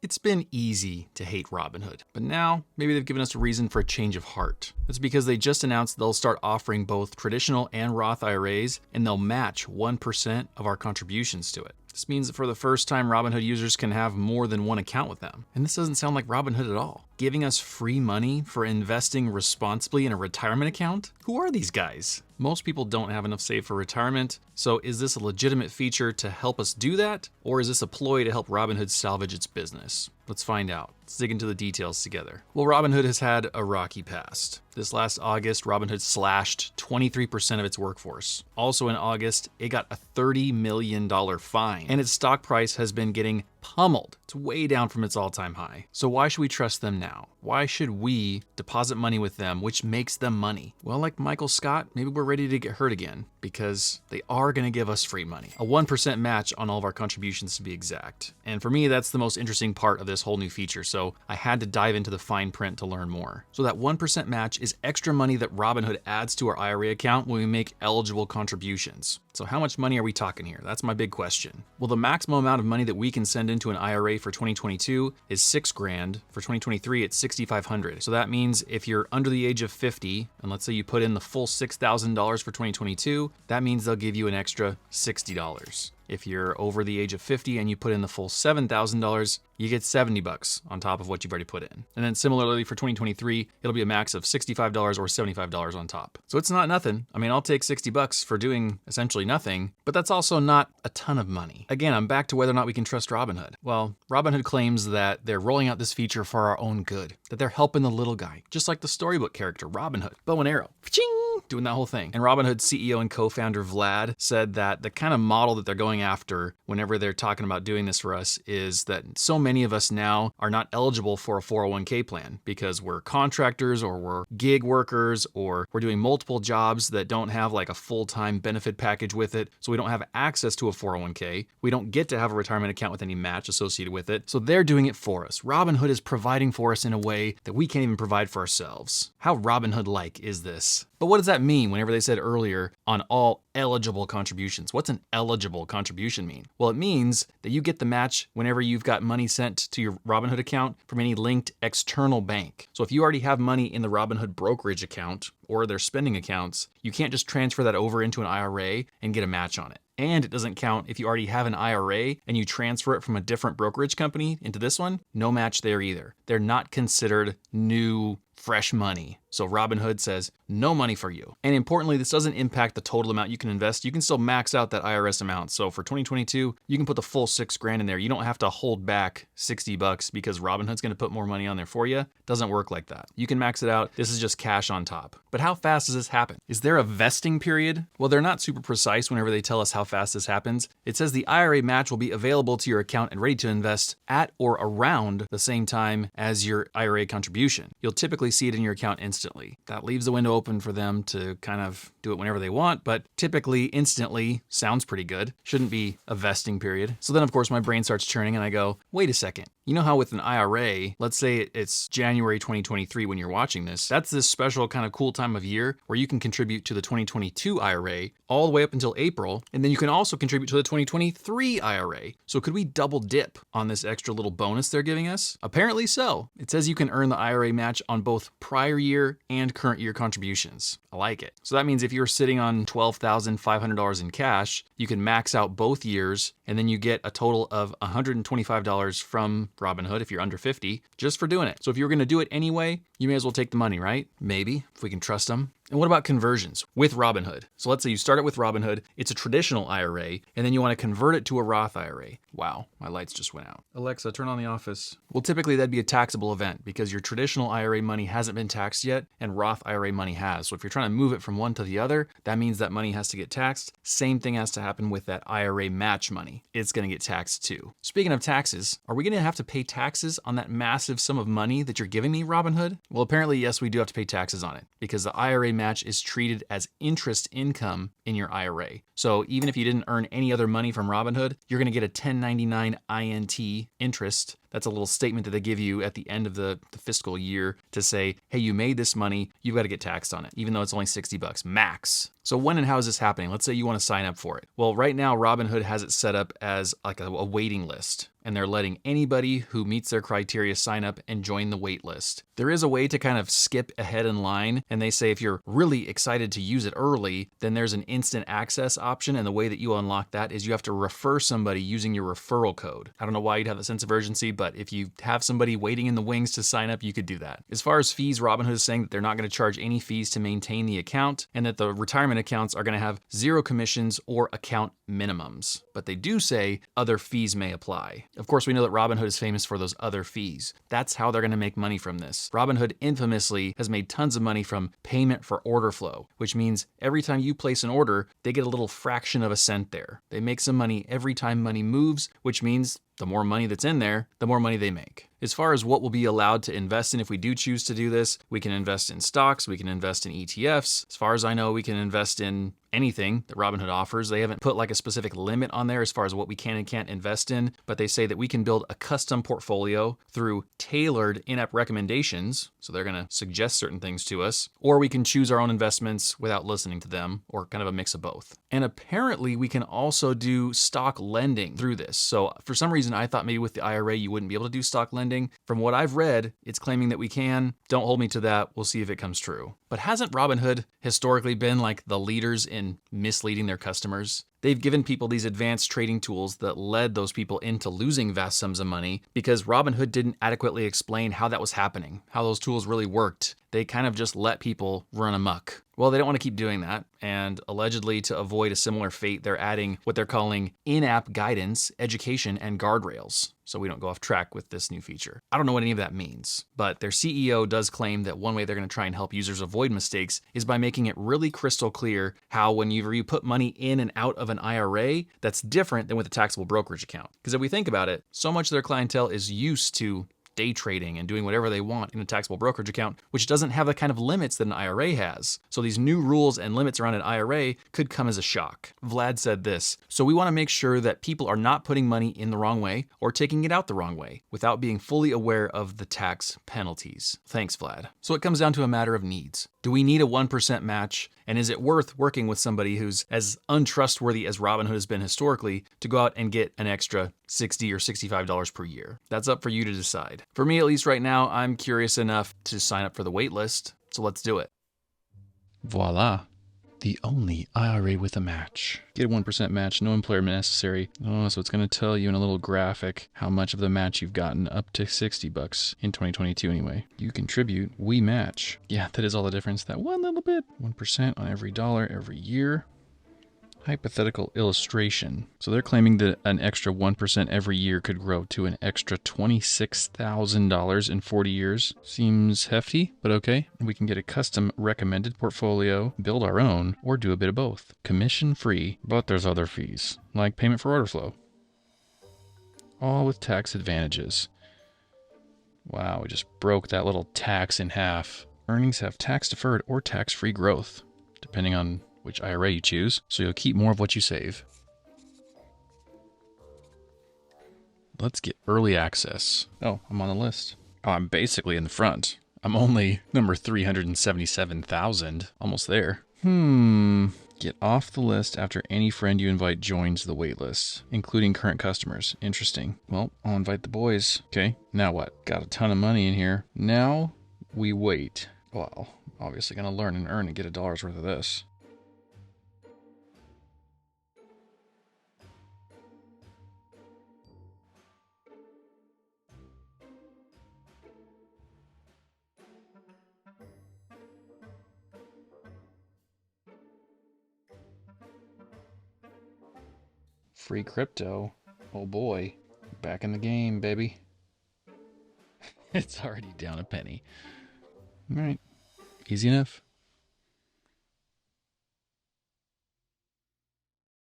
It's been easy to hate Robinhood, but now maybe they've given us a reason for a change of heart. That's because they just announced they'll start offering both traditional and Roth IRAs, and they'll match 1% of our contributions to it. This means that for the first time, Robinhood users can have more than one account with them. And this doesn't sound like Robinhood at all. Giving us free money for investing responsibly in a retirement account? Who are these guys? Most people don't have enough saved for retirement, so is this a legitimate feature to help us do that? Or is this a ploy to help Robinhood salvage its business? Let's find out. Let's dig into the details together. Well, Robinhood has had a rocky past. This last August, Robinhood slashed 23% of its workforce. Also in August, it got a $30 million fine, and its stock price has been getting pummeled. It's way down from its all-time high. So why should we trust them now? Why should we deposit money with them, which makes them money? Well, like Michael Scott, maybe we're ready to get hurt again because they are going to give us free money. A 1% match on all of our contributions to be exact. And for me, that's the most interesting part of this whole new feature. So I had to dive into the fine print to learn more. So that 1% match is extra money that Robinhood adds to our IRA account when we make eligible contributions. So how much money are we talking here? That's my big question. Well, the maximum amount of money that we can send into an IRA for 2022 is $6,000. For 2023, it's $6,500. So that means if you're under the age of 50, and let's say you put in the full $6,000 for 2022, that means they'll give you an extra $60. If you're over the age of 50 and you put in the full $7,000, you get $70 on top of what you've already put in. And then similarly for 2023, it'll be a max of $65 or $75 on top. So it's not nothing. I mean, I'll take $60 for doing essentially nothing, but that's also not a ton of money. Again, I'm back to whether or not we can trust Robinhood. Well, Robinhood claims that they're rolling out this feature for our own good, that they're helping the little guy, just like the storybook character, Robin Hood. Bow and arrow. Ching! Doing that whole thing. And Robinhood's CEO and co-founder Vlad said that the kind of model that they're going after whenever they're talking about doing this for us is that so many of us now are not eligible for a 401k plan because we're contractors or we're gig workers or we're doing multiple jobs that don't have like a full-time benefit package with it. So we don't have access to a 401k. We don't get to have a retirement account with any match associated with it. So they're doing it for us. Robinhood is providing for us in a way that we can't even provide for ourselves. How Robinhood-like is this? But what does that mean whenever they said earlier on all eligible contributions? What's an eligible contribution mean? Well, it means that you get the match whenever you've got money sent to your Robinhood account from any linked external bank. So if you already have money in the Robinhood brokerage account or their spending accounts, you can't just transfer that over into an IRA and get a match on it. And it doesn't count if you already have an IRA and you transfer it from a different brokerage company into this one, no match there either. They're not considered new, fresh money. So Robinhood says, no money for you. And importantly, this doesn't impact the total amount you can invest. You can still max out that IRS amount. So for 2022, you can put the full $6,000 in there. You don't have to hold back $60 because Robinhood's gonna put more money on there for you. It doesn't work like that. You can max it out. This is just cash on top. But how fast does this happen? Is there a vesting period? Well, they're not super precise whenever they tell us how fast this happens. It says the IRA match will be available to your account and ready to invest at or around the same time as your IRA contribution. You'll typically see it in your account instantly. That leaves the window open for them to kind of do it whenever they want, but typically instantly sounds pretty good. Shouldn't be a vesting period. So then of course my brain starts churning and I go, wait a second. You know how with an IRA, let's say it's January 2023 when you're watching this, that's this special kind of cool time of year where you can contribute to the 2022 IRA all the way up until April, and then you can also contribute to the 2023 IRA. So could we double dip on this extra little bonus they're giving us? Apparently so. It says you can earn the IRA match on both prior year and current year contributions. I like it. So that means if you're sitting on $12,500 in cash, you can max out both years, and then you get a total of $125 from Robinhood if you're under 50, just for doing it. So if you're gonna do it anyway, you may as well take the money, right? Maybe, if we can trust them. And what about conversions with Robinhood? So let's say you start it with Robinhood, it's a traditional IRA, and then you want to convert it to a Roth IRA. Wow, my lights just went out. Alexa, turn on the office. Well, typically that'd be a taxable event because your traditional IRA money hasn't been taxed yet and Roth IRA money has. So if you're trying to move it from one to the other, that means that money has to get taxed. Same thing has to happen with that IRA match money. It's going to get taxed too. Speaking of taxes, are we going to have to pay taxes on that massive sum of money that you're giving me, Robinhood? Well, apparently, yes, we do have to pay taxes on it because the IRA match is treated as interest income in your IRA. So even if you didn't earn any other money from Robinhood, you're going to get a 1099 INT interest. That's a little statement that they give you at the end of the fiscal year to say, hey, you made this money, you've got to get taxed on it, even though it's only $60 max. So when and how is this happening? Let's say you want to sign up for it. Well, right now, Robinhood has it set up as like a waiting list. and they're letting anybody who meets their criteria sign up and join the wait list. There is a way to kind of skip ahead in line, and they say if you're really excited to use it early, then there's an instant access option, and the way that you unlock that is you have to refer somebody using your referral code. I don't know why you'd have that sense of urgency, but if you have somebody waiting in the wings to sign up, you could do that. As far as fees, Robinhood is saying that they're not going to charge any fees to maintain the account, and that the retirement accounts are going to have 0 commissions or account minimums. But they do say other fees may apply. Of course, we know that Robinhood is famous for those other fees. That's how they're going to make money from this. Robinhood infamously has made tons of money from payment for order flow, which means every time you place an order, they get a little fraction of a cent there. They make some money every time money moves, which means the more money that's in there, the more money they make. As far as what we'll be allowed to invest in if we do choose to do this, we can invest in stocks, we can invest in ETFs. As far as I know, we can invest in anything that Robinhood offers. They haven't put like a specific limit on there as far as what we can and can't invest in, but they say that we can build a custom portfolio through tailored in-app recommendations. So they're going to suggest certain things to us, or we can choose our own investments without listening to them, or kind of a mix of both. And apparently we can also do stock lending through this. So for some reason, I thought maybe with the IRA, you wouldn't be able to do stock lending. From what I've read, it's claiming that we can. Don't hold me to that. We'll see if it comes true. But hasn't Robinhood historically been like the leaders in misleading their customers? They've given people these advanced trading tools that led those people into losing vast sums of money because Robinhood didn't adequately explain how that was happening, how those tools really worked. They kind of just let people run amok. Well, they don't want to keep doing that, and allegedly to avoid a similar fate, they're adding what they're calling in-app guidance, education, and guardrails, so we don't go off track with this new feature. I don't know what any of that means, but their CEO does claim that one way they're going to try and help users avoid mistakes is by making it really crystal clear how when you put money in and out of an IRA, that's different than with a taxable brokerage account. Because if we think about it, so much of their clientele is used to day trading and doing whatever they want in a taxable brokerage account, which doesn't have the kind of limits that an IRA has. So these new rules and limits around an IRA could come as a shock. Vlad said this, "So we want to make sure that people are not putting money in the wrong way or taking it out the wrong way without being fully aware of the tax penalties." Thanks, Vlad. So it comes down to a matter of needs. Do we need a 1% match? And is it worth working with somebody who's as untrustworthy as Robinhood has been historically to go out and get an extra $60 or $65 per year? That's up for you to decide. For me, at least right now, I'm curious enough to sign up for the wait list. So let's do it. Voila. The only IRA with a match. Get a 1% match, no employer necessary. Oh, so it's going to tell you in a little graphic how much of the match you've gotten, up to $60 in 2022 anyway. You contribute, we match. Yeah, that is all the difference, that one little bit. 1% on every dollar every year. Hypothetical illustration. So they're claiming that an extra 1% every year could grow to an extra $26,000 in 40 years. Seems hefty, but okay. We can get a custom recommended portfolio, build our own, or do a bit of both. Commission free, but there's other fees, like payment for order flow. All with tax advantages. Wow, we just broke that little tax in half. Earnings have tax deferred or tax-free growth, depending on which IRA you choose, so you'll keep more of what you save. Let's get early access. Oh, I'm on the list. Oh, I'm basically in the front. I'm only number 377,000. Almost there. Get off the list after any friend you invite joins the waitlist, including current customers. Interesting. Well, I'll invite the boys. Okay, now what? Got a ton of money in here. Now we wait. Well, obviously gonna learn and earn and get $1 worth of this. Free crypto. Oh boy. Back in the game, baby. It's already down a penny. All right. Easy enough.